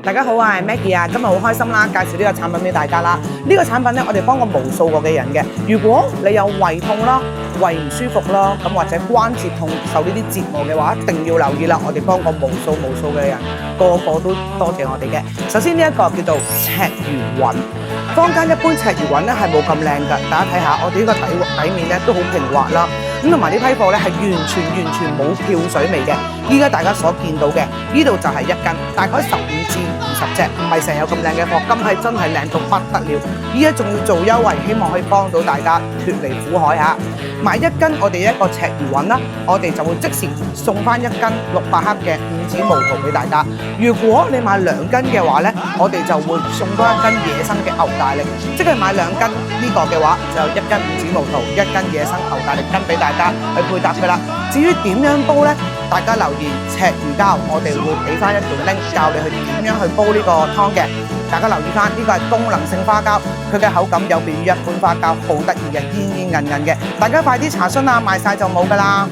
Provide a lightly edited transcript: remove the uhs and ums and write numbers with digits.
大家好，我係 Maggie 啊，今日好開心啦，介紹呢個產品俾大家啦。呢個產品咧，我哋幫過無數個嘅人嘅。如果你有胃痛啦、胃唔舒服啦，咁或者關節痛受呢啲折磨嘅話，一定要留意啦。我哋幫過無數嘅人，個個都多謝我哋嘅。首先呢一個叫做赤魚韻，坊間一般赤魚韻咧係冇咁靚㗎，大家睇下我哋呢個底面咧都好平滑啦。咁同埋呢批貨咧係完全冇漂水味嘅。依家大家所見到嘅呢度就係一斤，大概15至20隻，唔係成日有咁靚嘅貨，今係真係靚到不得了。依家仲要做優惠，希望可以幫到大家脫離苦海嚇。買1斤我哋一個赤魚韻啦，我哋就會即時送翻1斤600克嘅五指毛肚俾大家。如果你買2斤嘅話咧，我哋就會送多1斤野生嘅牛大力，即係買2斤呢個嘅話，就有1斤五指毛肚、1斤野生牛大力羹俾大家去配搭嘅啦。至於點樣煲咧，大家留言赤魚膠，我哋會俾翻一條 link 教你去點樣去煲呢個湯嘅。大家留意翻，呢個係功能性花膠，佢嘅口感有別於一般花膠，好得意嘅，煙韌嘅。大家快啲查詢啊，賣晒就冇㗎啦。